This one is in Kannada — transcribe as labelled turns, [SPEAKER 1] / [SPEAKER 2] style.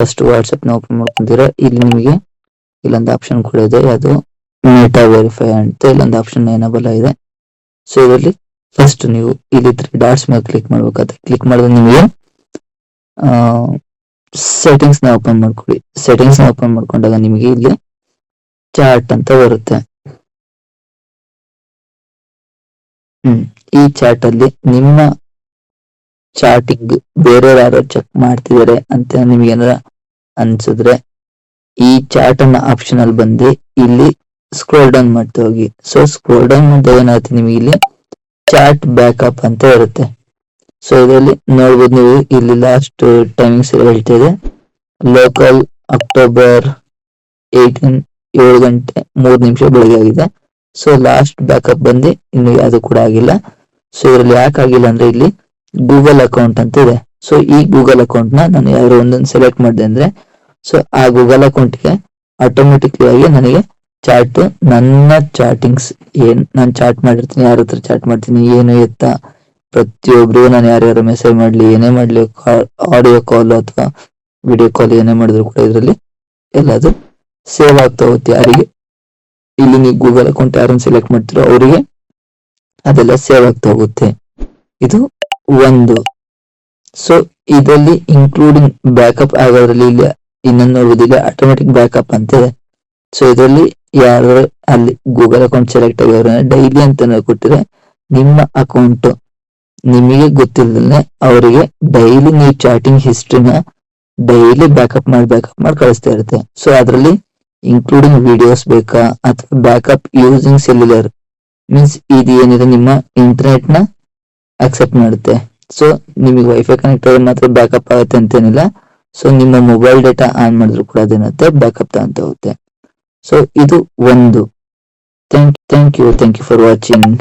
[SPEAKER 1] ಫಸ್ಟ್ ವಾಟ್ಸ್ಆಪ್ ನ ಓಪನ್ ಮಾಡ್ಕೊಂತೀರಾ. ಇಲ್ಲಿ ನಿಮಗೆ ಇಲ್ಲೊಂದು ಆಪ್ಷನ್ ಕೂಡ ಇದೆ, ಅದು ಮೆಟಾ ವೆರಿಫೈ ಅಂತ ಇಲ್ಲೊಂದು ಆಪ್ಷನ್ ಎನೇಬಲ್ ಆಗಿದೆ. ಸೊ ಇದರಲ್ಲಿ ಫಸ್ಟ್ ನೀವು ಇಲ್ಲಿ 3 ಡಾಟ್ಸ್ ಮೇಲೆ ಕ್ಲಿಕ್ ಮಾಡ್ಬೇಕಾದ್ರೆ ಕ್ಲಿಕ್ ಮಾಡಿದ್ರೆ ನಿಮಗೆ ಸೆಟ್ಟಿಂಗ್ಸ್ ನ ಓಪನ್ ಮಾಡ್ಕೊಳ್ಳಿ. ಸೆಟ್ಟಿಂಗ್ಸ್ ನ ಓಪನ್ ಮಾಡ್ಕೊಂಡಾಗ ನಿಮಗೆ ಇಲ್ಲಿ ಚಾರ್ಟ್ ಅಂತ ಬರುತ್ತೆ. ಈ ಚಾರ್ಟ್ ಅಲ್ಲಿ ನಿಮ್ಮ ಚಾಟಿಂಗ್ ಬೇರೆಯವ್ರು ಯಾರು ಚೆಕ್ ಮಾಡ್ತಿದ್ದಾರೆ ಅಂತ ನಿಮ್ಗೆ ಏನಾರ ಅನ್ಸಿದ್ರೆ ಈ ಚಾರ್ಟ್ ಅನ್ನ ಆಪ್ಷನ್ ಅಲ್ಲಿ ಬಂದು ಇಲ್ಲಿ ಸ್ಕ್ರೋಲ್ ಡೌನ್ ಮಾಡ್ತಾ ಹೋಗಿ. ಸೊ ಸ್ಕ್ರೋಲ್ ಡೌನ್ ಮಾಡಿದಾಗ ಏನಾಗುತ್ತೆ, ನಿಮಗೆ ಇಲ್ಲಿ ಚಾಟ್ ಬ್ಯಾಕಪ್ ಅಂತ ಇರುತ್ತೆ. ಸೊ ಇದರಲ್ಲಿ ನೋಡ್ಬೋದು ನೀವು, ಇಲ್ಲಿ ಲಾಸ್ಟ್ ಟೈಮಿಂಗ್ಸ್ ಹೇಳ್ತಾ ಇದೆ. ಲೋಕಲ್ ಅಕ್ಟೋಬರ್ 18 7 ಗಂಟೆ 3 ನಿಮಿಷ ಬೆಳಗ್ಗೆ ಆಗಿದೆ. ಸೊ ಲಾಸ್ಟ್ ಬ್ಯಾಕಪ್ ಬಂದು ಇನ್ನು ಅದು ಕೂಡ ಆಗಿಲ್ಲ. ಸೊ ಇದರಲ್ಲಿ ಯಾಕೆ ಆಗಿಲ್ಲ ಅಂದ್ರೆ ಇಲ್ಲಿ ಗೂಗಲ್ ಅಕೌಂಟ್ ಅಂತ ಇದೆ. ಸೊ ಈ ಗೂಗಲ್ ಅಕೌಂಟ್ ನ ನಾನು ಯಾರು ಒಂದೊಂದು ಸೆಲೆಕ್ಟ್ ಮಾಡಿದೆ ಅಂದ್ರೆ ಸೊ ಆ ಗೂಗಲ್ ಅಕೌಂಟ್ಗೆ ಆಟೋಮೆಟಿಕ್ಲಿ ಆಗಿ ನನಗೆ ಚಾಟ್, ನನ್ನ ಚಾಟಿಂಗ್ಸ್ ಏನ್ ನಾನು ಚಾಟ್ ಮಾಡಿರ್ತೀನಿ, ಯಾರ ಹತ್ರ ಚಾಟ್ ಮಾಡ್ತೀನಿ, ಏನು ಎತ್ತ ಪ್ರತಿಯೊಬ್ರಿಗೂ ನಾನು ಯಾರ್ಯಾರು ಮೆಸೇಜ್ ಮಾಡ್ಲಿ, ಏನೇ ಮಾಡ್ಲಿ, ಆಡಿಯೋ ಕಾಲ್ ಅಥವಾ ವಿಡಿಯೋ ಕಾಲ್ ಏನೇ ಮಾಡಿದ್ರು ಕೂಡ ಇದರಲ್ಲಿ ಎಲ್ಲದು ಸೇವ್ ಆಗ್ತಾ ಹೋಗುತ್ತೆ. ಯಾರಿಗೆ ಇಲ್ಲಿ ನೀವು ಗೂಗಲ್ ಅಕೌಂಟ್ ಯಾರನ್ನು ಸೆಲೆಕ್ಟ್ ಮಾಡ್ತೀರೋ ಅವರಿಗೆ ಅದೆಲ್ಲ ಸೇವ್ ಆಗ್ತಾ ಹೋಗುತ್ತೆ. ಇದು ಒಂದು. ಸೊ ಇದರಲ್ಲಿ ಇನ್ಕ್ಲೂಡಿಂಗ್ ಬ್ಯಾಕಪ್ ಆಗೋದ್ರಲ್ಲಿ ಇಲ್ಲಿ ಇನ್ನೊಂದು ನೋಡ್ಬೋದು, ಇಲ್ಲಿ ಆಟೋಮೆಟಿಕ್ ಬ್ಯಾಕಪ್ ಅಂತ ಇದೆ. ಸೊ ಇದರಲ್ಲಿ ಯಾರು ಅಲ್ಲಿ ಗೂಗಲ್ ಅಕೌಂಟ್ ಸೆಲೆಕ್ಟ್ ಆಗಿರೋ ಡೈಲಿ ಅಂತ ಕೊಟ್ಟಿದ್ರೆ ನಿಮ್ಮ ಅಕೌಂಟ್ ನಿಮಗೆ ಗೊತ್ತಿಲ್ಲದೆ ಅವರಿಗೆ ಡೈಲಿ ನೀವು ಚಾಟಿಂಗ್ ಹಿಸ್ಟ್ರಿನ ಡೈಲಿ ಬ್ಯಾಕಪ್ ಮಾಡಿ ಕಳಿಸ್ತಾ ಇರುತ್ತೆ. ಸೊ ಅದರಲ್ಲಿ ಇನ್ಕ್ಲೂಡಿಂಗ್ ವಿಡಿಯೋಸ್ ಬೇಕಾ ಅಥವಾ ಬ್ಯಾಕಪ್ ಯೂಸಿಂಗ್ ಸೆಲ್ಯುಲರ್ ಮೀನ್ಸ್ ಇದು ಏನಿದೆ ನಿಮ್ಮ ಇಂಟರ್ನೆಟ್ ನ ಅಕ್ಸೆಪ್ಟ್ ಮಾಡುತ್ತೆ. ಸೊ ನಿಮಗೆ ವೈಫೈ ಕನೆಕ್ಟ್ ಆದ್ರೆ ಮಾತ್ರ ಬ್ಯಾಕಪ್ ಆಗುತ್ತೆ ಅಂತೇನಿಲ್ಲ. ಸೊ ನಿಮ್ಮ ಮೊಬೈಲ್ ಡೇಟಾ ಆನ್ ಮಾಡಿದ್ರು ಕೂಡ ಅದೇನತ್ತೆ ಬ್ಯಾಕಪ್ ತಗೊಂತ ಹೋಗುತ್ತೆ. ಸೊ ಇದು ಒಂದು. Thank you for watching.